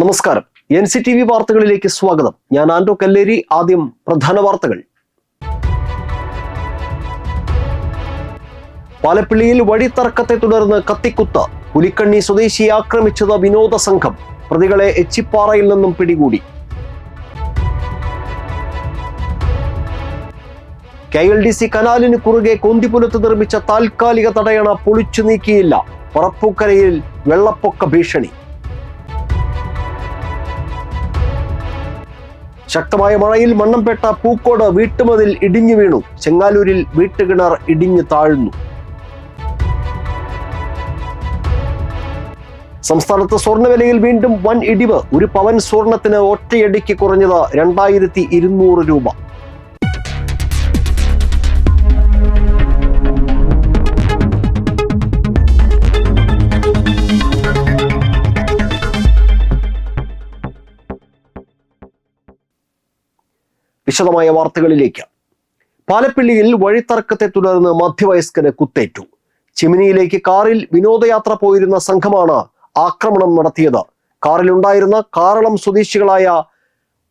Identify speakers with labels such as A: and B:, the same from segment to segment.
A: നമസ്കാരം. NCTV വാർത്തകളിലേക്ക് സ്വാഗതം. ഞാൻ ആൻഡോ കല്ലേരി. ആദ്യം പ്രധാന വാർത്തകൾ. പാലപ്പിള്ളിയിൽ വഴിത്തർക്കത്തെ തുടർന്ന് കത്തിക്കുത്ത്. പുലിക്കണ്ണി സ്വദേശിയെ ആക്രമിച്ചത് വിനോദ സംഘം. പ്രതികളെ എച്ചിപ്പാറയിൽ നിന്നും പിടികൂടി. KLDC കനാലിന് കുറുകെ കൊന്തിപുലത്ത് നിർമ്മിച്ച താൽക്കാലിക തടയണ പൊളിച്ചു നീക്കിയില്ല. പറപ്പൂക്കരയിൽ വെള്ളപ്പൊക്ക ഭീഷണി. ശക്തമായ മഴയിൽ മണ്ണംപേട്ട പൂക്കോട് വീട്ടുമതിൽ ഇടിഞ്ഞു വീണു. ചെങ്ങാലൂരിൽ വീട്ടുകിണർ ഇടിഞ്ഞു താഴ്ന്നു. സംസ്ഥാനത്ത് സ്വർണ്ണവിലയിൽ വീണ്ടും വൻ ഇടിവ്. ഒരു പവൻ സ്വർണത്തിന് ഒറ്റയടിക്ക് കുറഞ്ഞത് 2200 രൂപ. വിശദമായ വാർത്തകളിലേക്ക്. പാലപ്പിള്ളിയിൽ വഴിത്തർക്കത്തെ തുടർന്ന് മധ്യവയസ്കന് കുത്തേറ്റു. ചിമിനിയിലേക്ക് കാറിൽ വിനോദയാത്ര പോയിരുന്ന സംഘമാണ് ആക്രമണം നടത്തിയത്. കാറിലുണ്ടായിരുന്ന കാറളം സ്വദേശികളായ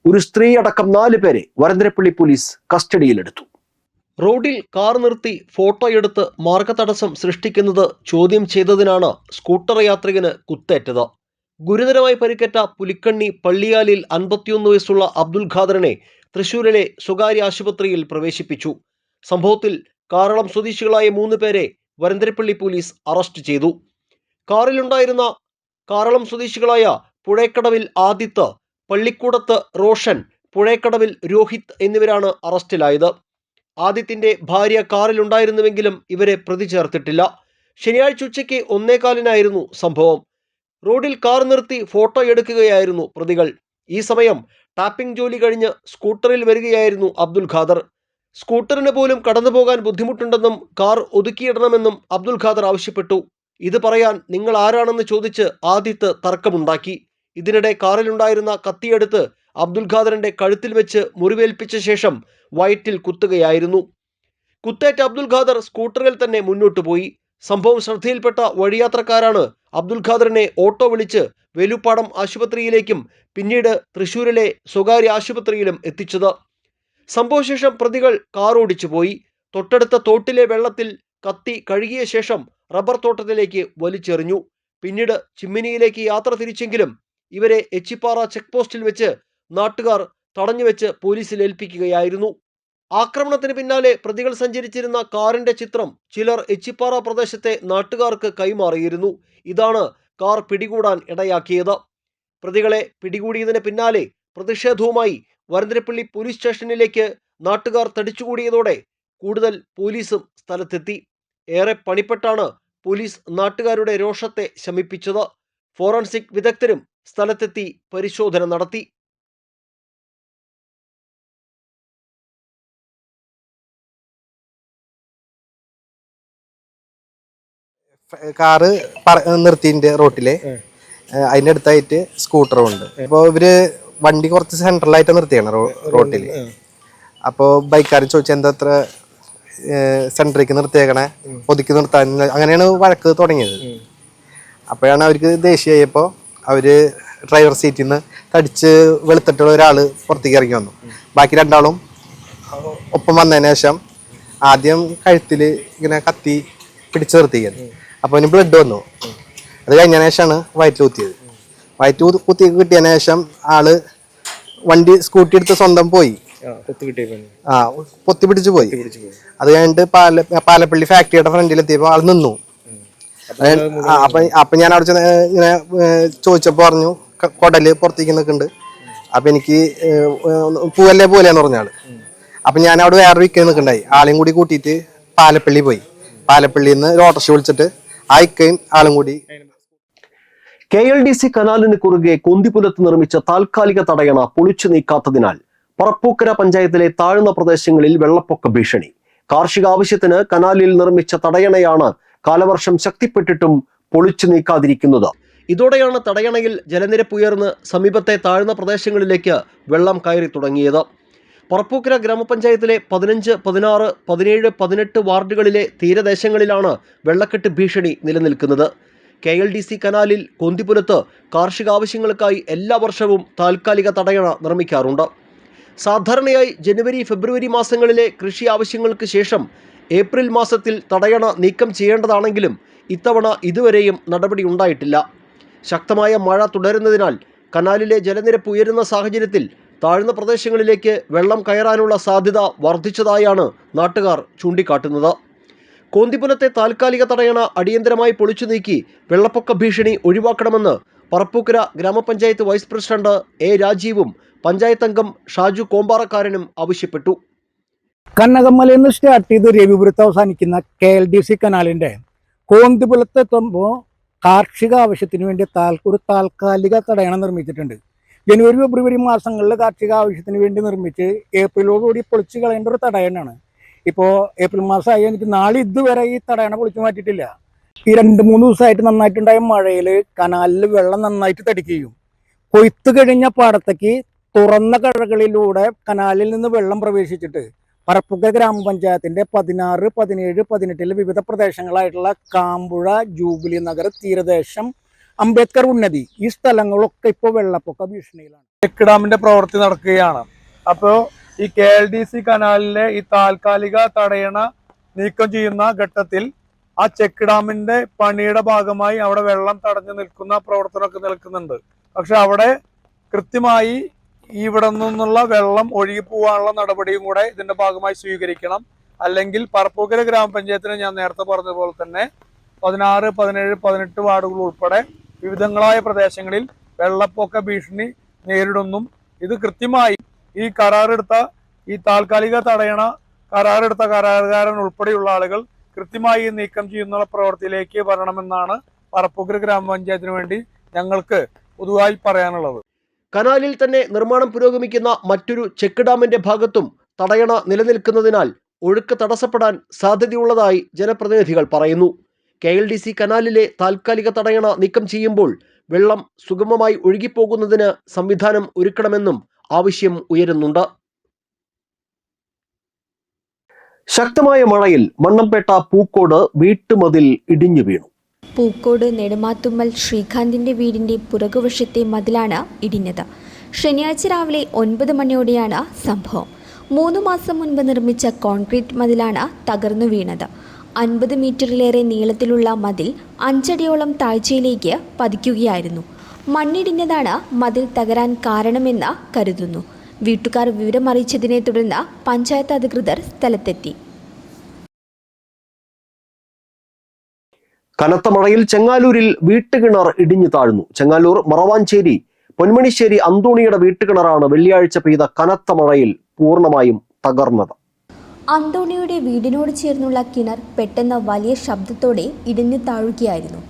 A: ഒരു സ്ത്രീ അടക്കം 4 പേരെ വരന്തരപ്പള്ളി പോലീസ് കസ്റ്റഡിയിലെടുത്തു. റോഡിൽ കാർ നിർത്തി ഫോട്ടോയെടുത്ത് മാർഗതടസ്സം സൃഷ്ടിക്കുന്നത് ചോദ്യം ചെയ്തതിനാണ് സ്കൂട്ടർ യാത്രികന് കുത്തേറ്റത്. ഗുരുതരമായി പരിക്കേറ്റ പുലിക്കണ്ണി പള്ളിയാലിൽ 51 വയസ്സുള്ള അബ്ദുൽ ഖാദറിനെ തൃശൂരിലെ സ്വകാര്യ ആശുപത്രിയിൽ പ്രവേശിപ്പിച്ചു. സംഭവത്തിൽ കാറളം സ്വദേശികളായ 3 പേരെ വരന്തരപ്പള്ളി പോലീസ് അറസ്റ്റ് ചെയ്തു. കാറിലുണ്ടായിരുന്ന കാറളം സ്വദേശികളായ പുഴേക്കടവിൽ ആദിത്ത്, പള്ളിക്കൂടത്ത് റോഷൻ, പുഴേക്കടവിൽ രോഹിത് എന്നിവരാണ് അറസ്റ്റിലായത്. ആദിത്യന്റെ ഭാര്യ കാറിലുണ്ടായിരുന്നുവെങ്കിലും ഇവരെ പ്രതി ചേർത്തിട്ടില്ല. ശനിയാഴ്ച ഉച്ചയ്ക്ക് 1:15 സംഭവം. റോഡിൽ കാർ നിർത്തി ഫോട്ടോ എടുക്കുകയായിരുന്നു പ്രതികൾ. ഈ സമയം ടാപ്പിംഗ് ജോലി കഴിഞ്ഞ് സ്കൂട്ടറിൽ വരികയായിരുന്നു അബ്ദുൽ ഖാദർ. സ്കൂട്ടറിന് പോലും കടന്നുപോകാൻ ബുദ്ധിമുട്ടുണ്ടെന്നും കാർ ഒതുക്കിയിടണമെന്നും അബ്ദുൽ ഖാദർ ആവശ്യപ്പെട്ടു. ഇത് പറയാൻ നിങ്ങൾ ആരാണെന്ന് ചോദിച്ച് ആദിത്ത് തർക്കമുണ്ടാക്കി. ഇതിനിടെ കാറിലുണ്ടായിരുന്ന കത്തിയെടുത്ത് അബ്ദുൽ ഖാദറിന്റെ കഴുത്തിൽ വെച്ച് മുറിവേൽപ്പിച്ച ശേഷം വയറ്റിൽ കുത്തുകയായിരുന്നു. കുത്തേറ്റ അബ്ദുൽ ഖാദർ സ്കൂട്ടറിൽ തന്നെ മുന്നോട്ട് പോയി. സംഭവം ശ്രദ്ധയിൽപ്പെട്ട വഴിയാത്രക്കാരാണ് അബ്ദുൽ ഖാദറിനെ ഓട്ടോ വിളിച്ച് വേലുപ്പാടം ആശുപത്രിയിലേക്കും പിന്നീട് തൃശൂരിലെ സ്വകാര്യ ആശുപത്രിയിലും എത്തിച്ചത്. സംഭവശേഷം പ്രതികൾ കാർ ഓടിച്ചു പോയി. തൊട്ടടുത്ത തോട്ടിലെ വെള്ളത്തിൽ കത്തി കഴുകിയ ശേഷം റബ്ബർ തോട്ടത്തിലേക്ക് വലിച്ചെറിഞ്ഞു. പിന്നീട് ചിമ്മിനിയിലേക്ക് യാത്ര തിരിച്ചെങ്കിലും ഇവരെ എച്ചിപ്പാറ ചെക്ക് പോസ്റ്റിൽ വെച്ച് നാട്ടുകാർ തടഞ്ഞുവെച്ച് പോലീസിൽ ഏൽപ്പിക്കുകയായിരുന്നു. ആക്രമണത്തിന് പിന്നാലെ പ്രതികൾ സഞ്ചരിച്ചിരുന്ന കാറിന്റെ ചിത്രം ചിലർ എച്ചിപ്പാറ പ്രദേശത്തെ നാട്ടുകാർക്ക് കൈമാറിയിരുന്നു. ഇതാണ് കാർ പിടികൂടാൻ ഇടയാക്കിയത്. പ്രതികളെ പിടികൂടിയതിന് പിന്നാലെ പ്രതിഷേധവുമായി വരന്തരപ്പള്ളി പോലീസ് സ്റ്റേഷനിലേക്ക് നാട്ടുകാർ തടിച്ചുകൂടിയതോടെ കൂടുതൽ പോലീസും സ്ഥലത്തെത്തി. ഏറെ പണിപ്പെട്ടാണ് പോലീസ് നാട്ടുകാരുടെ രോഷത്തെ ശമിപ്പിച്ചത്. ഫോറൻസിക് വിദഗ്ധരും സ്ഥലത്തെത്തി പരിശോധന നടത്തി.
B: കാറ് നിർത്തിൻ്റെ റോട്ടില് അതിൻ്റെ അടുത്തായിട്ട് സ്കൂട്ടറുണ്ട്. അപ്പോൾ ഇവര് വണ്ടി കുറച്ച് സെൻട്രലായിട്ട് നിർത്തിയാണ് റോട്ടില്. അപ്പോൾ ബൈക്കാരൻ ചോദിച്ചാൽ എന്താ അത്ര സെൻട്രേക്ക് നിർത്തിയേക്കണേ, ഒതുക്കി നിർത്താൻ, അങ്ങനെയാണ് വഴക്ക് തുടങ്ങിയത്. അപ്പോഴാണ് അവർക്ക് ദേഷ്യമായപ്പോൾ അവര് ഡ്രൈവർ സീറ്റിൽ നിന്ന് തടിച്ച് വെളുത്തിട്ടുള്ള ഒരാൾ പുറത്തേക്ക് ഇറങ്ങി വന്നു. ബാക്കി 2 ആളും ഒപ്പം വന്നതിന് ശേഷം ആദ്യം കഴുത്തിൽ ഇങ്ങനെ കത്തി പിടിച്ചു നിർത്തിയത്. അപ്പോൾ അതിന് ബ്ലഡ് വന്നു. അത് കഴിഞ്ഞതിന് ശേഷമാണ് വയറ്റിൽ കുത്തിയത്. വയറ്റ് കുത്തി കിട്ടിയതിന് ശേഷം ആള് വണ്ടി സ്കൂട്ടി എടുത്ത് സ്വന്തം പോയി. പൊത്തി പിടിച്ചു പോയി. അത് കഴിഞ്ഞിട്ട് പാലപ്പള്ളി ഫാക്ടറിയുടെ ഫ്രണ്ടിലെത്തിയപ്പോൾ ആൾ നിന്നു. അപ്പൊ ഞാൻ അവിടെ ഇങ്ങനെ ചോദിച്ചപ്പോ പറഞ്ഞു കൊടല് പുറത്തേക്ക് നിൽക്കുന്നുണ്ട്. അപ്പൊ എനിക്ക് പൂവല്ലേ പോലെന്ന് പറഞ്ഞാള്. അപ്പൊ ഞാൻ അവിടെ വേറെ വിൽക്കാൻ നിൽക്കണ്ടായി. ആളെയും കൂടി കൂട്ടിയിട്ട് പാലപ്പള്ളി പോയി. പാലപ്പള്ളിയിൽ നിന്ന് ഓട്ടോറിക്ഷ വിളിച്ചിട്ട് ആയിക്കയും ആളും കൂടി.
A: KLDC കനാലിന് കുറുകെ കൊന്തിപുലത്ത് നിർമ്മിച്ച താൽക്കാലിക തടയണ പൊളിച്ചു നീക്കാത്തതിനാൽ പറപ്പൂക്കര പഞ്ചായത്തിലെ താഴ്ന്ന പ്രദേശങ്ങളിൽ വെള്ളപ്പൊക്ക ഭീഷണി. കാർഷിക ആവശ്യത്തിന് കനാലിൽ നിർമ്മിച്ച തടയണയാണ് കാലവർഷം ശക്തിപ്പെട്ടിട്ടും പൊളിച്ചു നീക്കാതിരിക്കുന്നത്. ഇതോടെയാണ് തടയണയിൽ ജലനിരപ്പ് ഉയർന്ന് സമീപത്തെ താഴ്ന്ന പ്രദേശങ്ങളിലേക്ക് വെള്ളം കയറി തുടങ്ങിയത്. പറപ്പൂക്കര ഗ്രാമപഞ്ചായത്തിലെ 15, 16, 17, 18 വാർഡുകളിലെ തീരദേശങ്ങളിലാണ് വെള്ളക്കെട്ട് ഭീഷണി നിലനിൽക്കുന്നത്. KLDC കനാലിൽ കൊന്തിപുലത്ത് കാർഷിക ആവശ്യങ്ങൾക്കായി എല്ലാ വർഷവും താൽക്കാലിക തടയണ നിർമ്മിക്കാറുണ്ട്. സാധാരണയായി ജനുവരി, ഫെബ്രുവരി മാസങ്ങളിലെ കൃഷി ആവശ്യങ്ങൾക്ക് ശേഷം ഏപ്രിൽ മാസത്തിൽ തടയണ നീക്കം ചെയ്യേണ്ടതാണെങ്കിലും ഇത്തവണ ഇതുവരെയും നടപടി ഉണ്ടായിട്ടില്ല. ശക്തമായ മഴ തുടരുന്നതിനാൽ കനാലിലെ ജലനിരപ്പ് ഉയരുന്ന സാഹചര്യത്തിൽ താഴ്ന്ന പ്രദേശങ്ങളിലേക്ക് വെള്ളം കയറാനുള്ള സാധ്യത വർദ്ധിച്ചതായാണ് നാട്ടുകാർ ചൂണ്ടിക്കാട്ടുന്നത്. കോന്തിപുലത്തെ താൽക്കാലിക തടയണ അടിയന്തരമായി പൊളിച്ചു നീക്കി വെള്ളപ്പൊക്ക ഭീഷണി ഒഴിവാക്കണമെന്ന് പറപ്പൂക്കര ഗ്രാമപഞ്ചായത്ത് വൈസ് പ്രസിഡന്റ് A. രാജീവും പഞ്ചായത്ത് അംഗം ഷാജു കോമ്പാറക്കാരനും ആവശ്യപ്പെട്ടു.
C: കനകമലയിൽ നിന്ന് സ്റ്റാർട്ട് ചെയ്ത് രവിപുരത്ത് അവസാനിക്കുന്ന KLDC കനാലിൻ്റെ കോന്തിപുലത്തെത്തുമ്പോൾ കാർഷിക ആവശ്യത്തിന് വേണ്ടി ഒരു താൽക്കാലിക തടയണ നിർമ്മിച്ചിട്ടുണ്ട്. ജനുവരി, ഫെബ്രുവരി മാസങ്ങളിൽ കാർഷിക ആവശ്യത്തിന് വേണ്ടി നിർമ്മിച്ച് ഏപ്രിലോടുകൂടി പൊളിച്ച് കളയേണ്ട ഒരു തടയണയാണ്. ഇപ്പോൾ ഏപ്രിൽ മാസമായി എനിക്ക് നാളെ ഇതുവരെ ഈ തടയണ പൊളിച്ചു മാറ്റിയിട്ടില്ല. ഈ 2-3 ദിവസമായിട്ട് നന്നായിട്ടുണ്ടായ മഴയിൽ കനാലിൽ വെള്ളം നന്നായിട്ട് തടിക്കുകയും കൊയ്ത്ത് കഴിഞ്ഞ പാടത്തേക്ക് തുറന്ന കഴകളിലൂടെ കനാലിൽ നിന്ന് വെള്ളം പ്രവേശിച്ചിട്ട് പറപ്പൂക്കര ഗ്രാമപഞ്ചായത്തിൻ്റെ 16, 17, 18 വിവിധ പ്രദേശങ്ങളായിട്ടുള്ള കാമ്പുഴ, ജൂബിലി നഗർ, തീരദേശം, അംബേദ്കർ ഉന്നതി ഈ സ്ഥലങ്ങളൊക്കെ ഇപ്പോൾ വെള്ളപ്പൊക്ക ഭീഷണിയിലാണ്.
D: ചെക്ക് ഡാമിന്റെ പ്രവൃത്തി നടക്കുകയാണ്. അപ്പോൾ ഈ KLDC കനാലിലെ ഈ താൽക്കാലിക തടയണ നീക്കം ചെയ്യുന്ന ഘട്ടത്തിൽ ആ ചെക്ക് ഡാമിന്റെ പണിയുടെ ഭാഗമായി അവിടെ വെള്ളം തടഞ്ഞു നിൽക്കുന്ന പ്രവർത്തനമൊക്കെ നിൽക്കുന്നുണ്ട്. പക്ഷെ അവിടെ കൃത്യമായി ഇവിടെ നിന്നുള്ള വെള്ളം ഒഴുകി പോകാനുള്ള നടപടിയും കൂടെ ഇതിന്റെ ഭാഗമായി സ്വീകരിക്കണം. അല്ലെങ്കിൽ പറപ്പൂക്കര ഗ്രാമപഞ്ചായത്തിന് ഞാൻ നേരത്തെ പറഞ്ഞതുപോലെ തന്നെ 16, 17, 18 വാർഡുകൾ ഉൾപ്പെടെ വിവിധങ്ങളായ പ്രദേശങ്ങളിൽ വെള്ളപ്പൊക്ക ഭീഷണി നേരിടുന്നു. ഇത് കൃത്യമായി ഈ കരാറെടുത്ത ഈ താൽക്കാലിക തടയണ കരാറെടുത്ത കരാറുകാരൻ ഉൾപ്പെടെയുള്ള ആളുകൾ കൃത്യമായി നീക്കം ചെയ്യുന്ന പ്രവൃത്തിയിലേക്ക് വരണമെന്നാണ് പറപ്പൂക്കര ഗ്രാമപഞ്ചായത്തിന് വേണ്ടി ഞങ്ങൾക്ക് പൊതുവായി പറയാനുള്ളത്.
A: കനാലിൽ തന്നെ നിർമ്മാണം പുരോഗമിക്കുന്ന മറ്റൊരു ചെക്ക് ഡാമിന്റെ ഭാഗത്തും തടയണ നിലനിൽക്കുന്നതിനാൽ ഒഴുക്ക് തടസ്സപ്പെടാൻ സാധ്യതയുള്ളതായി ജനപ്രതിനിധികൾ പറയുന്നു. KLDC കനാലിലെ താൽക്കാലിക തടയണ നീക്കം ചെയ്യുമ്പോൾ വെള്ളം സുഗമമായി ഒഴുകിപ്പോകുന്നതിന് സംവിധാനം ഒരുക്കണമെന്നും ആവശ്യം ഉയരുന്നുണ്ട്. ശക്തമായ മഴയിൽ മണ്ണമ്പേട്ട പൂക്കോട് വീട്ടുമതിൽ ഇടിഞ്ഞു വീണു.
E: പൂക്കോട് നെടുമാത്തുമ്മൽ ശ്രീകാന്തിന്റെ വീടിന്റെ പുറകുവശത്തെ മതിലാണ് ഇടിഞ്ഞത്. ശനിയാഴ്ച രാവിലെ 9 മണിയോടെയാണ് സംഭവം. 3 മാസം മുൻപ് നിർമ്മിച്ച കോൺക്രീറ്റ് മതിലാണ് തകർന്നു വീണത്. 50 മീറ്ററിലേറെ നീളത്തിലുള്ള മതിൽ 5 അടിയോളം താഴ്ചയിലേക്ക് പതിക്കുകയായിരുന്നു. മണ്ണിടിഞ്ഞതാണ് മതിൽ തകരാൻ കാരണമെന്ന് കരുതുന്നു. വീട്ടുകാർ വിവരമറിയിച്ചതിനെ തുടർന്ന് പഞ്ചായത്ത് അധികൃതർ സ്ഥലത്തെത്തി.
A: കനത്ത മഴയിൽ ചെങ്ങാലൂരിൽ വീട്ടുകിണർ ഇടിഞ്ഞു താഴ്ന്നു. ചെങ്ങാലൂർ മറവാഞ്ചേരി പൊന്മണിശ്ശേരി അന്തോണിയുടെ വീട്ടുകിണറാണ് വെള്ളിയാഴ്ച പെയ്ത കനത്ത മഴയിൽ പൂർണ്ണമായും തകർന്നത്.
E: അന്തോണിയുടെ വീടിനോട് ചേർന്നുള്ള കിണർ പെട്ടെന്ന് വലിയ ശബ്ദത്തോടെ ഇടിഞ്ഞു താഴുകയായിരുന്നു.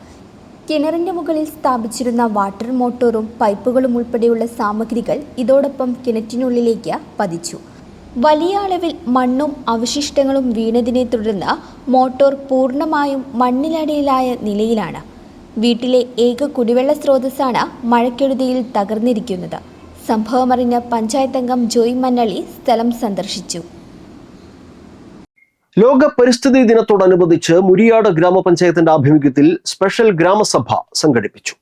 E: കിണറിന്റെ മുകളിൽ സ്ഥാപിച്ചിരുന്ന വാട്ടർ മോട്ടോറും പൈപ്പുകളും ഉൾപ്പെടെയുള്ള സാമഗ്രികൾ ഇതോടൊപ്പം കിണറ്റിനുള്ളിലേക്ക് പതിച്ചു. വലിയ അളവിൽ മണ്ണും അവശിഷ്ടങ്ങളും വീണതിനെ തുടർന്ന് മോട്ടോർ പൂർണ്ണമായും മണ്ണിനടിയിലായ നിലയിലാണ്. വീട്ടിലെ ഏക കുടിവെള്ള സ്രോതസ്സാണ് മഴക്കെടുതിയിൽ തകർന്നിരിക്കുന്നത്. സംഭവമറിഞ്ഞ പഞ്ചായത്ത് അംഗം ജോയ് മന്നളി സ്ഥലം സന്ദർശിച്ചു.
A: ലോക പരിസ്ഥിതി ദിനത്തോടനുബന്ധിച്ച് മുരിയാട് ഗ്രാമപഞ്ചായത്തിന്റെ ആഭിമുഖ്യത്തിൽ സ്പെഷ്യൽ ഗ്രാമസഭ സംഘടിപ്പിച്ചു.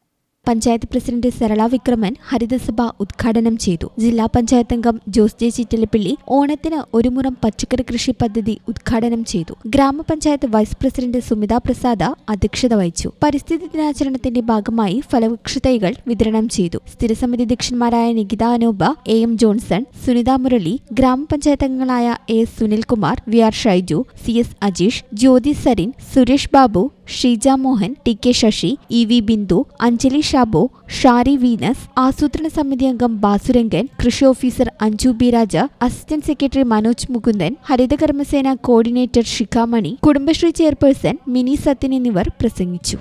E: പഞ്ചായത്ത് പ്രസിഡന്റ് സരള വിക്രമൻ ഹരിതസഭ ഉദ്ഘാടനം ചെയ്തു. ജില്ലാ പഞ്ചായത്ത് അംഗം ജോസ് ജെ ചിറ്റലപ്പള്ളി ഓണത്തിന് ഒരു മുറം പച്ചക്കറി കൃഷി പദ്ധതി ഉദ്ഘാടനം ചെയ്തു. ഗ്രാമപഞ്ചായത്ത് വൈസ് പ്രസിഡന്റ് സുമിത പ്രസാദ് അധ്യക്ഷത വഹിച്ചു. പരിസ്ഥിതി ദിനാചരണത്തിന്റെ ഭാഗമായി ഫലവൃക്ഷ തൈകൾ വിതരണം ചെയ്തു. സ്ഥിരസമിതി അധ്യക്ഷന്മാരായ നികിത അനൂപ, AM ജോൺസൺ, സുനിത മുരളി, ഗ്രാമപഞ്ചായത്ത് അംഗങ്ങളായ AS Sunilkumar, VR Shaiju, CS Ajeesh, Jyothi Sarin, Suresh Babu, Sheeja Mohan, TK Sasi, EV Bindu, Anjali Shabo, Shari Venus, ആസൂത്രണ സമിതി അംഗം ബാസുരംഗൻ, കൃഷി officer Anju B Raja, assistant secretary Manoj Mukundan, Harithakarmasena coordinator Shikhamani, Kudumbashree chairperson Mini Sathyan എന്നിവർ പ്രസംഗിച്ചു.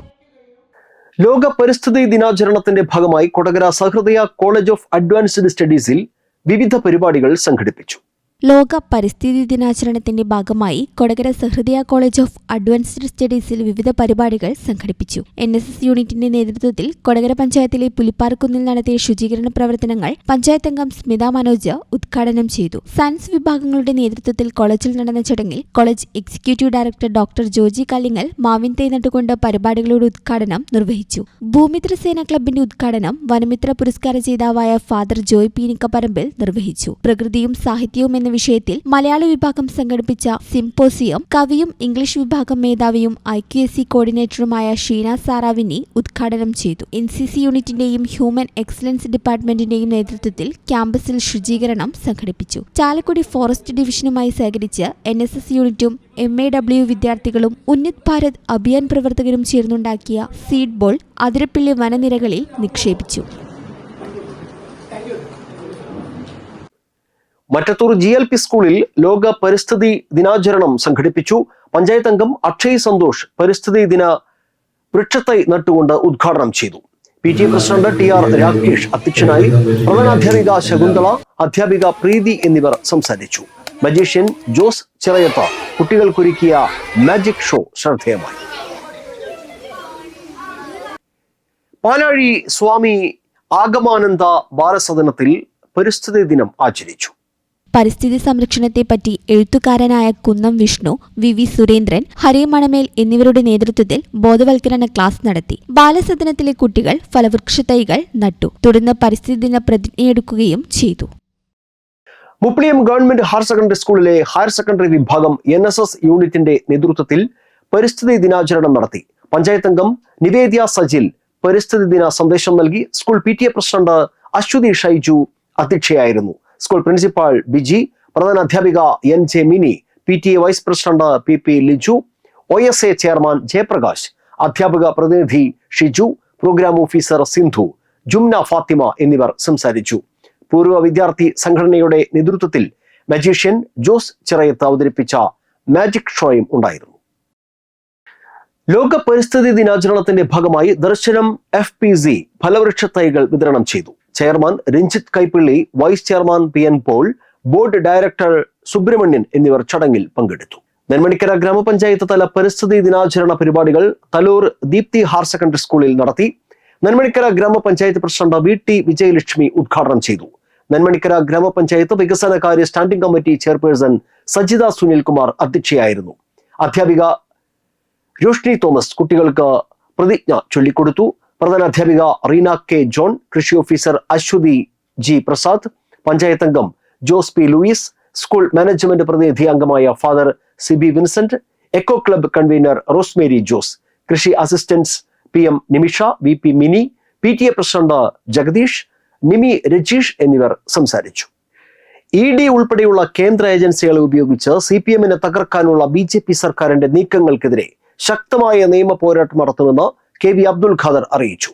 A: ലോക പരിസ്ഥിതി ദിനാചരണത്തിന്റെ ഭാഗമായി Kodakara Sahrdaya college of advanced സ്റ്റഡീസിൽ വിവിധ പരിപാടികൾ സംഘടിപ്പിച്ചു.
E: ലോക പരിസ്ഥിതി ദിനാചരണത്തിന്റെ ഭാഗമായി Kodakara Sahrdaya college of advanced സ്റ്റഡീസിൽ വിവിധ പരിപാടികൾ സംഘടിപ്പിച്ചു. NSS യൂണിറ്റിന്റെ നേതൃത്വത്തിൽ കൊടകര പഞ്ചായത്തിലെ പുലിപ്പാർക്കുന്നിൽ നടത്തിയ ശുചീകരണ പ്രവർത്തനങ്ങൾ പഞ്ചായത്ത് അംഗം സ്മിത മനോജ് ഉദ്ഘാടനം ചെയ്തു. സയൻസ് വിഭാഗങ്ങളുടെ നേതൃത്വത്തിൽ കോളേജിൽ നടന്ന ചടങ്ങിൽ college executive director doctor Joji Kallingal മാവിൻ തൈ നട്ടുകൊണ്ട് പരിപാടികളുടെ ഉദ്ഘാടനം നിർവഹിച്ചു. ഭൂമിത്രസേന ക്ലബിന്റെ ഉദ്ഘാടനം വനമിത്ര പുരസ്കാര ജേതാവായ ഫാദർ ജോയ് പീനിക്കപ്പറമ്പിൽ നിർവഹിച്ചു. പ്രകൃതിയും സാഹിത്യവും എന്ന വിഷയത്തിൽ മലയാള വിഭാഗം സംഘടിപ്പിച്ച സിംപോസിയം കവിയും ഇംഗ്ലീഷ് വിഭാഗം മേധാവിയും IQAC കോർഡിനേറ്ററുമായ ഷീന സാറാവിനി ഉദ്ഘാടനം ചെയ്തു. NCC യൂണിറ്റിന്റെയും ഹ്യൂമൻ എക്സലൻസ് ഡിപ്പാർട്ട്മെന്റിന്റെയും നേതൃത്വത്തിൽ ക്യാമ്പസിൽ ശുചീകരണം സംഘടിപ്പിച്ചു. ചാലക്കുടി ഫോറസ്റ്റ് ഡിവിഷനുമായി സഹകരിച്ച് NSS യൂണിറ്റും MAW വിദ്യാർത്ഥികളും ഉന്നത് ഭാരത് അഭിയാൻ പ്രവർത്തകരും ചേർന്നുണ്ടാക്കിയ സീഡ് ബോൾ അതിരപ്പിള്ളി വനനിരകളിൽ നിക്ഷേപിച്ചു.
A: മറ്റത്തൂർ GLP സ്കൂളിൽ ലോക പരിസ്ഥിതി ദിനാചരണം സംഘടിപ്പിച്ചു. പഞ്ചായത്ത് അംഗം അക്ഷയ് സന്തോഷ് പരിസ്ഥിതി ദിന വൃക്ഷത്തൈ നട്ടുകൊണ്ട് ഉദ്ഘാടനം ചെയ്തു. PTA പ്രസിഡന്റ് TR രാകേഷ് അധ്യക്ഷനായി. പ്രധാനാധ്യാപിക ശകുന്തള, അധ്യാപിക പ്രീതി എന്നിവർ സംസാരിച്ചു. മജീഷ്യൻ ജോസ് ചിറയത്ത് കുട്ടികൾക്കൊരുക്കിയ മാജിക് ഷോ ശ്രദ്ധേയമായി. പാലാഴി സ്വാമി ആഗമാനന്ദ ബാലസദനത്തിൽ പരിസ്ഥിതി ദിനം ആചരിച്ചു.
E: പരിസ്ഥിതി സംരക്ഷണത്തെപ്പറ്റി എഴുത്തുകാരനായ കുന്നം വിഷ്ണു, VV സുരേന്ദ്രൻ, ഹരി മണമേൽ എന്നിവരുടെ നേതൃത്വത്തിൽ ബോധവൽക്കരണ ക്ലാസ് നടത്തി. ബാലസദനത്തിലെ കുട്ടികൾ ഫലവൃക്ഷത്തൈകൾ നട്ടു. തുടർന്ന് പരിസ്ഥിതി ദിന പ്രതിജ്ഞയെടുക്കുകയും ചെയ്തു.
A: മുപ്ലിയം ഗവൺമെന്റ് ഹയർ സെക്കൻഡറി സ്കൂളിലെ ഹയർ സെക്കൻഡറി വിഭാഗം NSS യൂണിറ്റിന്റെ നേതൃത്വത്തിൽ പരിസ്ഥിതി ദിനാചരണം നടത്തി. പഞ്ചായത്ത് അംഗം നിവേദ്യ സജിൽ പരിസ്ഥിതി ദിന സന്ദേശം നൽകി. School PTA president Aswathy Shaiju അധ്യക്ഷയായിരുന്നു. സ്കൂൾ പ്രിൻസിപ്പാൾ ബിജി, പ്രധാന അധ്യാപിക NJ Mini, PTA vice president PP Liju, OSA chairman Jayaprakash, അധ്യാപക പ്രതിനിധി ഷിജു, പ്രോഗ്രാം ഓഫീസർ സിന്ധു, ജുംന ഫാത്തിമ എന്നിവർ സംസാരിച്ചു. പൂർവ്വ വിദ്യാർത്ഥി സംഘടനയുടെ നേതൃത്വത്തിൽ മജീഷ്യൻ ജോസ് ചിറയത്ത് അവതരിപ്പിച്ച മാജിക് ഷോയും ഉണ്ടായിരുന്നു. ലോക പരിസ്ഥിതി ദിനാചരണത്തിന്റെ ഭാഗമായി ദർശനം FPZ ഫലവൃക്ഷ തൈകൾ വിതരണം ചെയ്തു. Chairman Ranjith Kaippilly, vice chairman PN Paul, board director Subramanian എന്നിവർ ചടങ്ങിൽ പങ്കെടുത്തു. നെന്മണിക്കര ഗ്രാമപഞ്ചായത്ത് തല പരിസ്ഥിതി ദിനാചരണ പരിപാടികൾ തലൂർ ദീപ്തി ഹയർ സെക്കൻഡറി സ്കൂളിൽ നടത്തി. നെന്മണിക്കര ഗ്രാമപഞ്ചായത്ത് പ്രസിഡന്റ് VT വിജയലക്ഷ്മി ഉദ്ഘാടനം ചെയ്തു. നെന്മണിക്കര ഗ്രാമപഞ്ചായത്ത് വികസനകാര്യ standing committee chairperson Sajitha Sunilkumar അധ്യക്ഷയായിരുന്നു. അധ്യാപിക രോഷ്നി തോമസ് കുട്ടികൾക്ക് പ്രതിജ്ഞ ചൊല്ലിക്കൊടുത്തു. പ്രധാന അധ്യാപിക റീന K ജോൺ, കൃഷി ഓഫീസർ അശ്വതി G പ്രസാദ്, പഞ്ചായത്ത് അംഗം Jose P Louis, school management പ്രതിനിധി അംഗമായ father CB Vincent, eco club convener Rosemary Jose, കൃഷി assistants PM Nimisha, VP Mini, PTA president Jagadeesh, Nimi Rajeesh എന്നിവർ സംസാരിച്ചു. ED ഉൾപ്പെടെയുള്ള കേന്ദ്ര ഏജൻസികളെ ഉപയോഗിച്ച് CPM-നെ തകർക്കാനുള്ള BJP സർക്കാരിന്റെ നീക്കങ്ങൾക്കെതിരെ ശക്തമായ നിയമ പോരാട്ടം നടത്തുമെന്ന് KV അബ്ദുൽ ഖാദർ അറിയിച്ചു.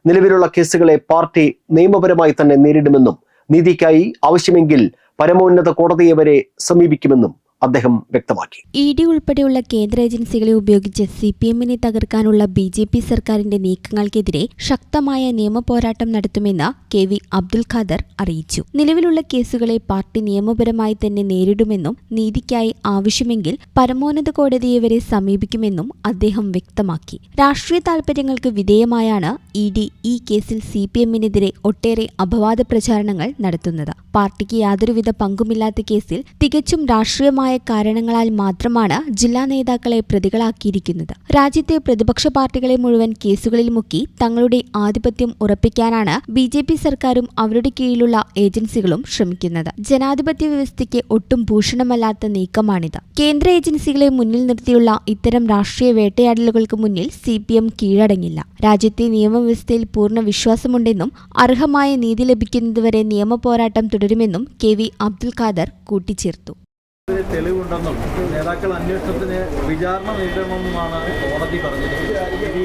A: നിലവിലുള്ള കേസുകളെ പാർട്ടി നിയമപരമായി തന്നെ നേരിടുമെന്നും നീതിക്കായി ആവശ്യമെങ്കിൽ പരമോന്നത കോടതിയെ വരെ സമീപിക്കുമെന്നും അദ്ദേഹം വ്യക്തമാക്കി.
E: ED ഉൾപ്പെടെയുള്ള കേന്ദ്ര ഏജൻസികളെ ഉപയോഗിച്ച് CPM-നെ തകർക്കാനുള്ള BJP സർക്കാരിന്റെ നീക്കങ്ങൾക്കെതിരെ ശക്തമായ നിയമ പോരാട്ടം നടത്തുമെന്ന് KV അബ്ദുൽ ഖാദർ അറിയിച്ചു. നിലവിലുള്ള കേസുകളെ പാർട്ടി നിയമപരമായി തന്നെ നേരിടുമെന്നും നീതിക്കായി ആവശ്യമെങ്കിൽ പരമോന്നത കോടതിയെ വരെ സമീപിക്കുമെന്നും അദ്ദേഹം വ്യക്തമാക്കി. രാഷ്ട്രീയ താൽപര്യങ്ങൾക്ക് വിധേയമായാണ് ED ഈ കേസിൽ CPM-നെതിരെ ഒട്ടേറെ അപവാദ പ്രചാരണങ്ങൾ നടത്തുന്നത്. പാർട്ടിക്ക് യാതൊരുവിധ പങ്കുമില്ലാത്ത കേസിൽ തികച്ചും രാഷ്ട്രീയമായ കാരണങ്ങളാൽ മാത്രമാണ് ജില്ലാ നേതാക്കളെ പ്രതികളാക്കിയിരിക്കുന്നത്. രാജ്യത്തെ പ്രതിപക്ഷ പാർട്ടികളെ മുഴുവൻ കേസുകളിൽ മുക്കി തങ്ങളുടെ ആധിപത്യം ഉറപ്പിക്കാനാണ് BJP സർക്കാരും അവരുടെ കീഴിലുള്ള ഏജൻസികളും ശ്രമിക്കുന്നത്. ജനാധിപത്യ വ്യവസ്ഥയ്ക്ക് ഒട്ടും ഭൂഷണമല്ലാത്ത നീക്കമാണിത്. കേന്ദ്ര ഏജൻസികളെ മുന്നിൽ നിർത്തിയുള്ള ഇത്തരം രാഷ്ട്രീയ വേട്ടയാടലുകൾക്ക് മുന്നിൽ CPM കീഴടങ്ങില്ല. രാജ്യത്തെ നിയമവ്യവസ്ഥയിൽ പൂർണ്ണ വിശ്വാസമുണ്ടെന്നും അർഹമായ നീതി ലഭിക്കുന്നതുവരെ നിയമ പോരാട്ടം തുടരുമെന്നും KV അബ്ദുൽ ഖാദർ കൂട്ടിച്ചേർത്തു.
F: തെളിവുണ്ടെന്നും നേതാക്കൾ അന്വേഷണത്തിന് വിചാരണ നേരിടണമെന്നുമാണ് കോടതി പറഞ്ഞിരിക്കുന്നത്.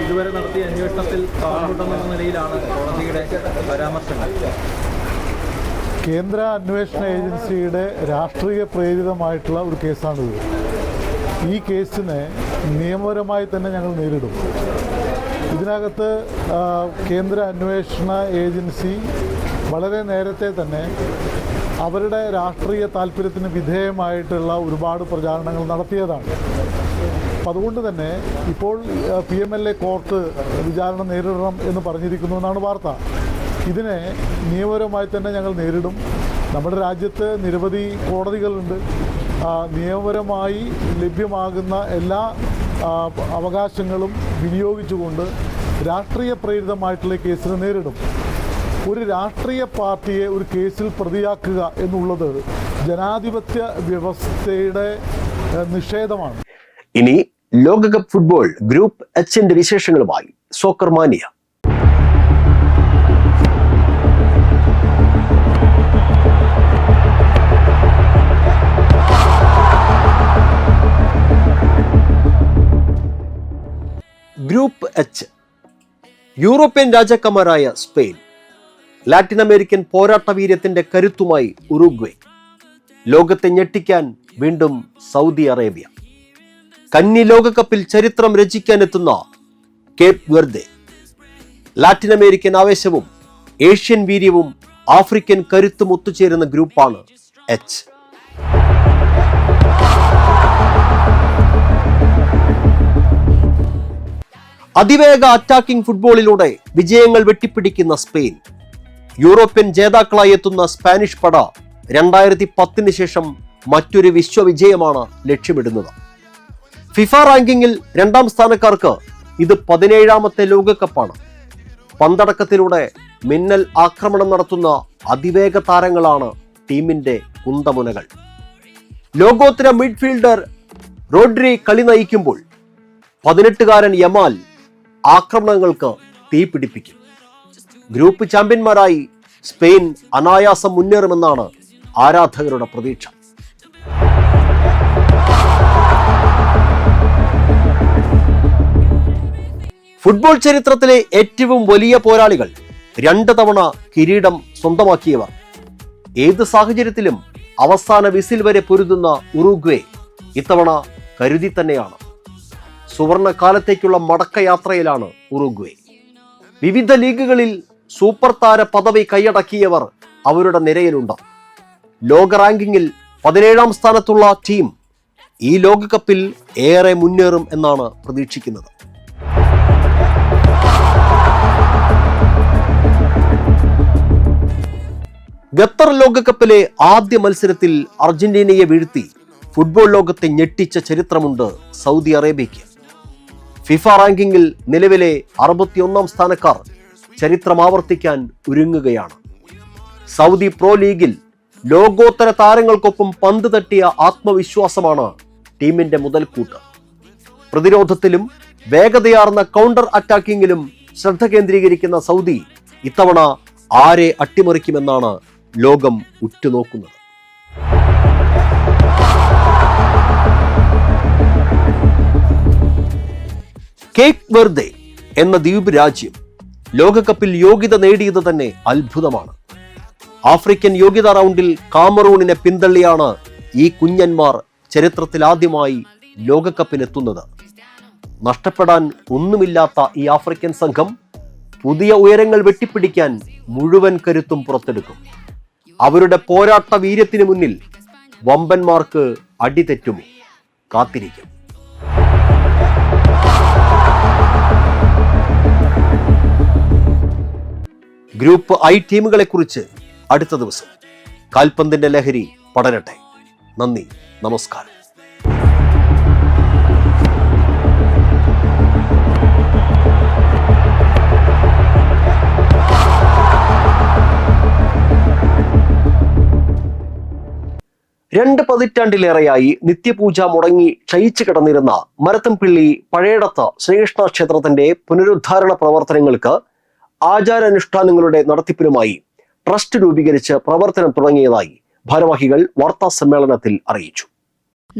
F: ഇതുവരെ നടത്തിയ അന്വേഷണത്തിൽ പാടുണ്ടെന്ന നിലയിലാണ് കോടതിയുടെ പരാമർശങ്ങൾ.
G: കേന്ദ്ര അന്വേഷണ ഏജൻസിയുടെ രാഷ്ട്രീയ പ്രേരിതമായിട്ടുള്ള ഒരു കേസാണിത്. ഈ കേസിനെ നിയമപരമായി തന്നെ ഞങ്ങൾ നേരിടും. ഇതിനകത്ത് കേന്ദ്ര അന്വേഷണ ഏജൻസി വളരെ നേരത്തെ തന്നെ അവരുടെ രാഷ്ട്രീയ താല്പര്യത്തിന് വിധേയമായിട്ടുള്ള ഒരുപാട് പ്രചാരണങ്ങൾ നടത്തിയതാണ്. അപ്പം അതുകൊണ്ട് തന്നെ ഇപ്പോൾ PMLA കോർട്ട് വിചാരണ നേരിടണം എന്ന് പറഞ്ഞിരിക്കുന്നു എന്നാണ് വാർത്ത. ഇതിനെ നിയമപരമായി തന്നെ ഞങ്ങൾ നേരിടും. നമ്മുടെ രാജ്യത്ത് നിരവധി കോടതികളുണ്ട്. നിയമപരമായി ലഭ്യമാകുന്ന എല്ലാ അവകാശങ്ങളും വിനിയോഗിച്ചുകൊണ്ട് രാഷ്ട്രീയ പ്രേരിതമായിട്ടുള്ള കേസിനെ നേരിടും. ഒരു രാഷ്ട്രീയ പാർട്ടിയെ ഒരു കേസിൽ പ്രതിയാക്കുക എന്നുള്ളത് ജനാധിപത്യ വ്യവസ്ഥയുടെ നിഷേധമാണ്.
A: ഇനി ലോകകപ്പ് ഫുട്ബോൾ ഗ്രൂപ്പ് എച്ചിന്റെ വിശേഷങ്ങളുമായി soccer mania. Group H European രാജാക്കന്മാരായ സ്പെയിൻ, ലാറ്റിൻ അമേരിക്കൻ പോരാട്ട വീര്യത്തിന്റെ കരുത്തുമായി ഉറുഗ്വേ, ലോകത്തെ ഞെട്ടിക്കാൻ വീണ്ടും സൗദി അറേബ്യ, കന്നി ലോകകപ്പിൽ ചരിത്രം രചിക്കാനെത്തുന്ന കേപ്പ് വെർദെ, ലാറ്റിൻ അമേരിക്കൻ ആവേശവും ഏഷ്യൻ വീര്യവും ആഫ്രിക്കൻ കരുത്തും ഒത്തുചേരുന്ന ഗ്രൂപ്പാണ് എച്ച്. അതിവേഗ അറ്റാക്കിംഗ് ഫുട്ബോളിലൂടെ വിജയങ്ങൾ വെട്ടിപ്പിടിക്കുന്ന സ്പെയിൻ, യൂറോപ്യൻ ജേതാക്കളായി എത്തുന്ന സ്പാനിഷ് പട 2010 ശേഷം മറ്റൊരു വിശ്വവിജയമാണ് ലക്ഷ്യമിടുന്നത്. ഫിഫ റാങ്കിങ്ങിൽ 2ാം സ്ഥാനക്കാർക്ക് ഇത് 17ാമത്തെ ലോകകപ്പാണ്. പന്തടക്കത്തിലൂടെ മിന്നൽ ആക്രമണം നടത്തുന്ന അതിവേഗ താരങ്ങളാണ് ടീമിന്റെ കുന്തമുനകൾ. ലോകോത്തര മിഡ്ഫീൽഡർ റോഡ്രി കളി നയിക്കുമ്പോൾ 18-കാരൻ യമാൽ ആക്രമണങ്ങൾക്ക് തീ പിടിപ്പിക്കും. ഗ്രൂപ്പ് ചാമ്പ്യന്മാരായി സ്പെയിൻ അനായാസം മുന്നേറുമെന്നാണ് ആരാധകരുടെ പ്രതീക്ഷ. ഫുട്ബോൾ ചരിത്രത്തിലെ ഏറ്റവും വലിയ പോരാളികൾ, 2 തവണ കിരീടം സ്വന്തമാക്കിയവർ, ഏത് സാഹചര്യത്തിലും അവസാന വിസിൽ വരെ പൊരുതുന്ന ഉറുഗ്വേ ഇത്തവണ കരുതി തന്നെയാണ്. സുവർണ കാലത്തേക്കുള്ള മടക്കയാത്രയിലാണ് ഉറുഗ്വേ. വിവിധ ലീഗുകളിൽ സൂപ്പർ താര പദവി കൈയടക്കിയവർ അവരുടെ നിരയിലുണ്ട്. ലോക റാങ്കിങ്ങിൽ 17ാം സ്ഥാനത്തുള്ള ടീം ഈ ലോകകപ്പിൽ ഏറെ മുന്നേറും എന്നാണ് പ്രതീക്ഷിക്കുന്നത്. ഖത്തർ ലോകകപ്പിലെ ആദ്യ മത്സരത്തിൽ അർജന്റീനയെ വീഴ്ത്തി ഫുട്ബോൾ ലോകത്തെ ഞെട്ടിച്ച ചരിത്രമുണ്ട് സൗദി അറേബ്യയ്ക്ക്. ഫിഫ റാങ്കിങ്ങിൽ നിലവിലെ 61ാം സ്ഥാനക്കാർ ചരിത്രം ആവർത്തിക്കാൻ ഒരുങ്ങുകയാണ്. സൗദി പ്രോ ലീഗിൽ ലോകോത്തര താരങ്ങൾക്കൊപ്പം പന്ത് തട്ടിയ ആത്മവിശ്വാസമാണ് ടീമിന്റെ മുതൽക്കൂട്ട്. പ്രതിരോധത്തിലും വേഗതയാർന്ന കൗണ്ടർ അറ്റാക്കിങ്ങിലും ശ്രദ്ധ കേന്ദ്രീകരിക്കുന്ന സൗദി ഇത്തവണ ആരെ അട്ടിമറിക്കുമെന്നാണ് ലോകം ഉറ്റുനോക്കുന്നത്. കേപ്പ് വെർദെ എന്ന ദ്വീപ് രാജ്യം ലോകകപ്പിൽ യോഗ്യത നേടിയത് തന്നെ അത്ഭുതമാണ്. ആഫ്രിക്കൻ യോഗ്യതാ റൗണ്ടിൽ കാമറൂണിനെ പിന്തള്ളിയാണ് ഈ കുഞ്ഞന്മാർ ചരിത്രത്തിൽ ആദ്യമായി ലോകകപ്പിനെത്തുന്നത്. നഷ്ടപ്പെടാൻ ഒന്നുമില്ലാത്ത ഈ ആഫ്രിക്കൻ സംഘം പുതിയ ഉയരങ്ങൾ വെട്ടിപ്പിടിക്കാൻ മുഴുവൻ കരുത്തും പുറത്തെടുക്കും. അവരുടെ പോരാട്ട വീര്യത്തിന് മുന്നിൽ വമ്പന്മാർക്ക് അടിതെറ്റുമോ? കാത്തിരിക്കും. ഗ്രൂപ്പ് ഐ ടീമുകളെ കുറിച്ച് അടുത്ത ദിവസം. കാൽപന്തിന്റെ ലഹരി പടരട്ടെ. നന്ദി, നമസ്കാരം. രണ്ട് പതിറ്റാണ്ടിലേറെയായി നിത്യപൂജ മുടങ്ങി ക്ഷയിച്ചു കിടന്നിരുന്ന മരത്തംപിള്ളി പഴയടത്ത് ശ്രീകൃഷ്ണ ക്ഷേത്രത്തിന്റെ പുനരുദ്ധാരണ പ്രവർത്തനങ്ങൾക്ക് ആചാരാനുഷ്ഠാനങ്ങളുടെ നടത്തിപ്പിനുമായി ട്രസ്റ്റ് രൂപീകരിച്ച് പ്രവർത്തനം തുടങ്ങിയതായി ഭാരവാഹികൾ വാർത്താ സമ്മേളനത്തിൽ അറിയിച്ചു.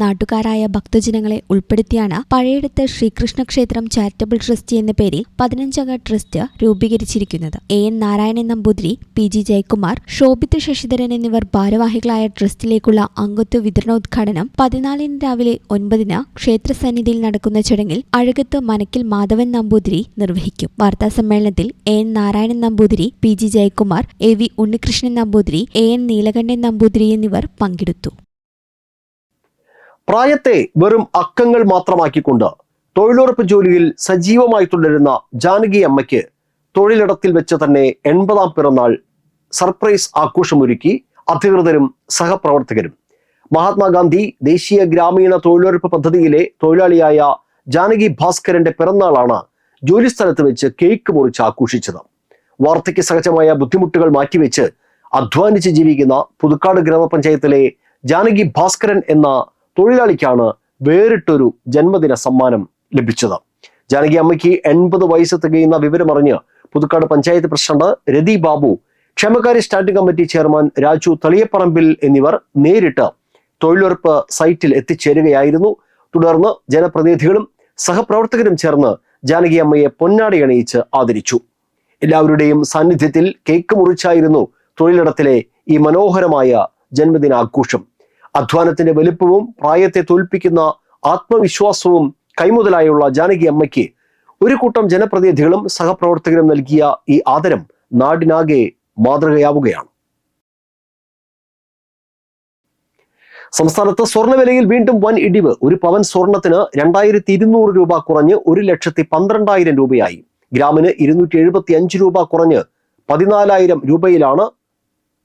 E: നാട്ടുകാരായ ഭക്തജനങ്ങളെ ഉൾപ്പെടുത്തിയാണ് പഴയടത്ത് ശ്രീകൃഷ്ണ ക്ഷേത്രം ചാരിറ്റബിൾ ട്രസ്റ്റ് എന്ന പേരിൽ 15-അംഗ ട്രസ്റ്റ് രൂപീകരിച്ചിരിക്കുന്നത്. AN നാരായണൻ നമ്പൂതിരി, PG ജയകുമാർ, ശോഭിത് ശശിധരൻ എന്നിവർ ഭാരവാഹികളായ ട്രസ്റ്റിലേക്കുള്ള അംഗത്വ വിതരണോദ്ഘാടനം 14 രാവിലെ 9 ക്ഷേത്രസന്നിധിയിൽ നടക്കുന്ന ചടങ്ങിൽ അഴകത്ത് മനക്കിൽ മാധവൻ നമ്പൂതിരി നിർവഹിക്കും. വാർത്താസമ്മേളനത്തിൽ AN Narayanan Namboothiri, PG Jayakumar, AV Unnikrishnan Namboothiri, AN Neelakantan Namboothiri എന്നിവർ പങ്കെടുത്തു.
A: പ്രായത്തെ വെറും അക്കങ്ങൾ മാത്രമാക്കിക്കൊണ്ട് തൊഴിലുറപ്പ് ജോലിയിൽ സജീവമായി തുടരുന്ന ജാനകി അമ്മയ്ക്ക് തൊഴിലിടത്തിൽ വെച്ച് തന്നെ 80-ാം പിറന്നാൾ സർപ്രൈസ് ആഘോഷമൊരുക്കി അധികൃതരും സഹപ്രവർത്തകരും. മഹാത്മാഗാന്ധി ദേശീയ ഗ്രാമീണ തൊഴിലുറപ്പ് പദ്ധതിയിലെ തൊഴിലാളിയായ ജാനകി ഭാസ്കരന്റെ പിറന്നാളാണ് ജോലിസ്ഥലത്ത് വെച്ച് കേക്ക് മുറിച്ച് ആഘോഷിച്ചത്. വാർദ്ധക്യ സഹജമായ ബുദ്ധിമുട്ടുകൾ മാറ്റിവെച്ച് അധ്വാനിച്ച് ജീവിക്കുന്ന പുതുക്കാട് ഗ്രാമപഞ്ചായത്തിലെ ജാനകി ഭാസ്കരൻ എന്ന തൊഴിലാളിക്കാണ് വേറിട്ടൊരു ജന്മദിന സമ്മാനം ലഭിച്ചത്. ജാനകി അമ്മയ്ക്ക് 80 വയസ്സ് തികയുന്ന വിവരമറിഞ്ഞ് പുതുക്കാട് പഞ്ചായത്ത് പ്രസിഡന്റ് രതി ബാബു, ക്ഷേമകാര്യ standing committee chairman Raju Thaliyaparambil എന്നിവർ നേരിട്ട് തൊഴിലുറപ്പ് സൈറ്റിൽ എത്തിച്ചേരുകയായിരുന്നു. തുടർന്ന് ജനപ്രതിനിധികളും സഹപ്രവർത്തകരും ചേർന്ന് ജാനകി അമ്മയെ പൊന്നാടി അണിയിച്ച് ആദരിച്ചു. എല്ലാവരുടെയും സാന്നിധ്യത്തിൽ കേക്ക് മുറിച്ചായിരുന്നു തൊഴിലിടത്തിലെ ഈ മനോഹരമായ ജന്മദിനാഘോഷം. അധ്വാനത്തിന്റെ വലുപ്പവും പ്രായത്തെ തോൽപ്പിക്കുന്ന ആത്മവിശ്വാസവും കൈമുതലായുള്ള ജാനകി അമ്മയ്ക്ക് ഒരു കൂട്ടം ജനപ്രതിനിധികളും സഹപ്രവർത്തകരും നൽകിയ ഈ ആദരം നാടിനാകെ മാതൃകയാവുകയാണ്. സംസ്ഥാനത്ത് സ്വർണ്ണവിലയിൽ വീണ്ടും വൻ ഇടിവ്. ഒരു പവൻ സ്വർണത്തിന് 2200 രൂപ കുറഞ്ഞ് 1,12,000 രൂപയായി. ഗ്രാമിന് 275 രൂപ കുറഞ്ഞ് 14,000 രൂപയിലാണ്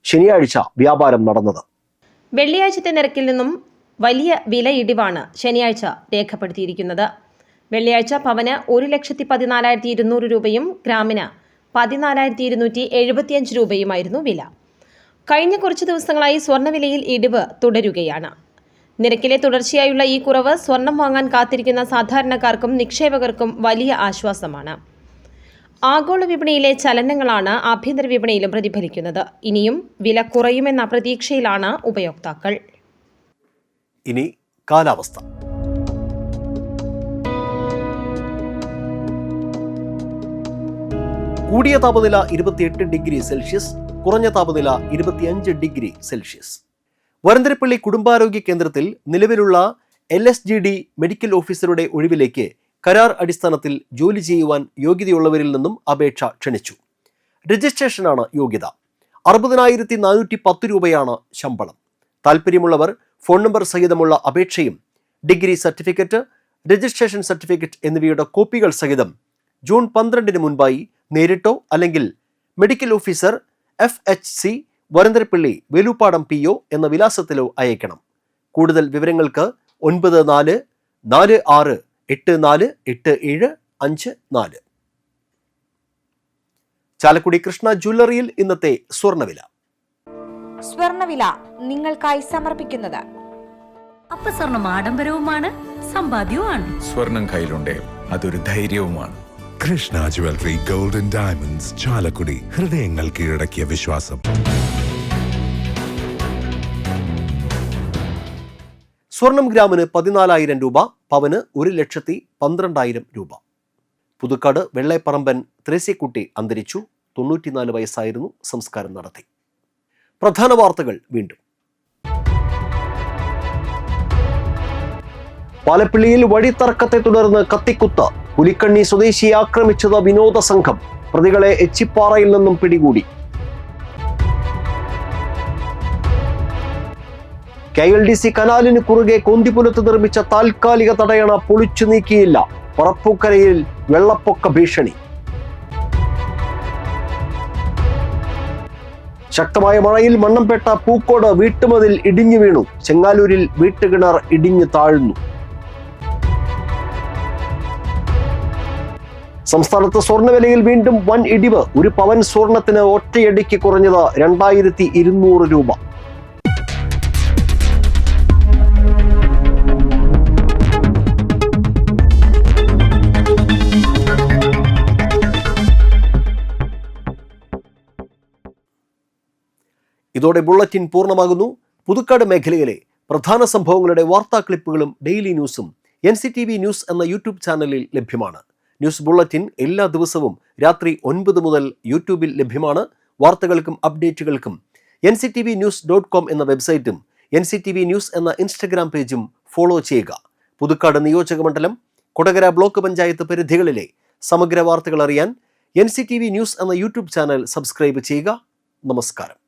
A: ശനിയാഴ്ച വ്യാപാരം നടന്നത്.
H: വെള്ളിയാഴ്ചത്തെ നിരക്കിൽ നിന്നും വലിയ വില ഇടിവാണ് ശനിയാഴ്ച രേഖപ്പെടുത്തിയിരിക്കുന്നത്. വെള്ളിയാഴ്ച പവന് 1,14,200 രൂപയും ഗ്രാമിന് 14,275 രൂപയുമായിരുന്നു വില. കഴിഞ്ഞ കുറച്ച് ദിവസങ്ങളായി സ്വർണ്ണവിലയിൽ ഇടിവ് തുടരുകയാണ്. നിരക്കിലെ തുടർച്ചയായുള്ള ഈ കുറവ് സ്വർണം വാങ്ങാൻ കാത്തിരിക്കുന്ന സാധാരണക്കാർക്കും നിക്ഷേപകർക്കും വലിയ ആശ്വാസമാണ്. ആഗോള വിപണിയിലെ ചലനങ്ങളാണ് ആഭ്യന്തര വിപണിയിലും പ്രതിഫലിക്കുന്നത്. ഇനിയും വില കുറയുമെന്ന പ്രതീക്ഷയിലാണ് ഉപയോക്താക്കൾ.
A: ഇനി കാലാവസ്ഥ. കൂടിയ താപനില 28 ഡിഗ്രി സെൽഷ്യസ്, കുറഞ്ഞ താപനില 25 ഡിഗ്രി സെൽഷ്യസ്. വരന്തരപ്പള്ളി കുടുംബാരോഗ്യ കേന്ദ്രത്തിൽ നിലവിലുള്ള LSGD മെഡിക്കൽ ഓഫീസറുടെ ഒഴിവിലേക്ക് കരാർ അടിസ്ഥാനത്തിൽ ജോലി ചെയ്യുവാൻ യോഗ്യതയുള്ളവരിൽ നിന്നും അപേക്ഷ ക്ഷണിച്ചു. രജിസ്ട്രേഷനാണ് യോഗ്യത. 60,410 രൂപയാണ് ശമ്പളം. താല്പര്യമുള്ളവർ ഫോൺ നമ്പർ സഹിതമുള്ള അപേക്ഷയും ഡിഗ്രി സർട്ടിഫിക്കറ്റ്, രജിസ്ട്രേഷൻ സർട്ടിഫിക്കറ്റ് എന്നിവയുടെ കോപ്പികൾ സഹിതം ജൂൺ 12 മുൻപായി നേരിട്ടോ അല്ലെങ്കിൽ medical officer FHC Varantharappilly Veluppadam PO എന്ന വിലാസത്തിലോ അയക്കണം. കൂടുതൽ വിവരങ്ങൾക്ക് 9446848754. ചാലക്കുടി കൃഷ്ണ ജ്വല്ലറിയിൽ ഇന്നത്തെ സ്വർണ്ണവില.
I: സ്വർണ്ണവില നിങ്ങൾക്കായി സമർപ്പിക്കുന്നത്
J: അപ്പസ്വർണം ആഡംബരവുമാണ്, സമ്പാദ്യവുമാണ്.
K: സ്വർണം കയ്യിലുണ്ടേ അതൊരു ധൈര്യവുമാണ്.
L: Krishna jewellery gold and diamonds, Chalakudy. ഹൃദയങ്ങൾ കീഴടക്കിയ വിശ്വാസം.
A: സ്വർണം ഗ്രാമിന് 14,000 രൂപ, പവന് 1,12,000 രൂപ. പുതുക്കാട് വെള്ളേപ്പറമ്പൻ ത്രേസ്യക്കുട്ടി അന്തരിച്ചു. 94 വയസ്സായിരുന്നു. സംസ്കാരം നടത്തി. പ്രധാന വാർത്തകൾ വീണ്ടും. പാലപ്പിള്ളിയിൽ വഴിത്തർക്കത്തെ തുടർന്ന് കത്തിക്കുത്ത്. പുലിക്കണ്ണി സ്വദേശിയെ ആക്രമിച്ചത് വിനോദ സംഘം. പ്രതികളെ എച്ചിപ്പാറയിൽ നിന്നും പിടികൂടി. KLDC കനാലിന് കുറുകെ കോന്തിപുലത്ത് നിർമ്മിച്ച താൽക്കാലിക തടയണ പൊളിച്ചു നീക്കിയില്ല. പറപ്പൂക്കരയിൽ വെള്ളപ്പൊക്ക ഭീഷണി. ശക്തമായ മഴയിൽ മണ്ണംപേട്ട പൂക്കോട് വീട്ടുമതിൽ ഇടിഞ്ഞു വീണു. ചെങ്ങാലൂരിൽ വീട്ടുകിണർ ഇടിഞ്ഞു താഴ്ന്നു. സംസ്ഥാനത്ത് സ്വർണ്ണവിലയിൽ വീണ്ടും വൻ ഇടിവ്. ഒരു പവൻ സ്വർണത്തിന് ഒറ്റയടിക്ക് കുറഞ്ഞത് 2,200 രൂപ. ഇതോടെ ബുള്ളറ്റിൻ പൂർണ്ണമാകുന്നു. പുതുക്കാട് മേഖലയിലെ പ്രധാന സംഭവങ്ങളുടെ വാർത്താ ക്ലിപ്പുകളും ഡെയിലി ന്യൂസും NCTV ന്യൂസ് എന്ന യൂട്യൂബ് ചാനലിൽ ലഭ്യമാണ്. ന്യൂസ് ബുള്ളറ്റിൻ എല്ലാ ദിവസവും രാത്രി 9 മുതൽ യൂട്യൂബിൽ ലഭ്യമാണ്. വാർത്തകൾക്കും അപ്ഡേറ്റുകൾക്കും nctvnews.com എന്ന വെബ്സൈറ്റും NCTV ന്യൂസ് എന്ന ഇൻസ്റ്റഗ്രാം പേജും ഫോളോ ചെയ്യുക. പുതുക്കാട് നിയോജകമണ്ഡലം, കൊടകര ബ്ലോക്ക് പഞ്ചായത്ത് പരിധികളിലെ സമഗ്ര വാർത്തകൾ അറിയാൻ NCTV ന്യൂസ് എന്ന യൂട്യൂബ് ചാനൽ സബ്സ്ക്രൈബ് ചെയ്യുക. നമസ്കാരം.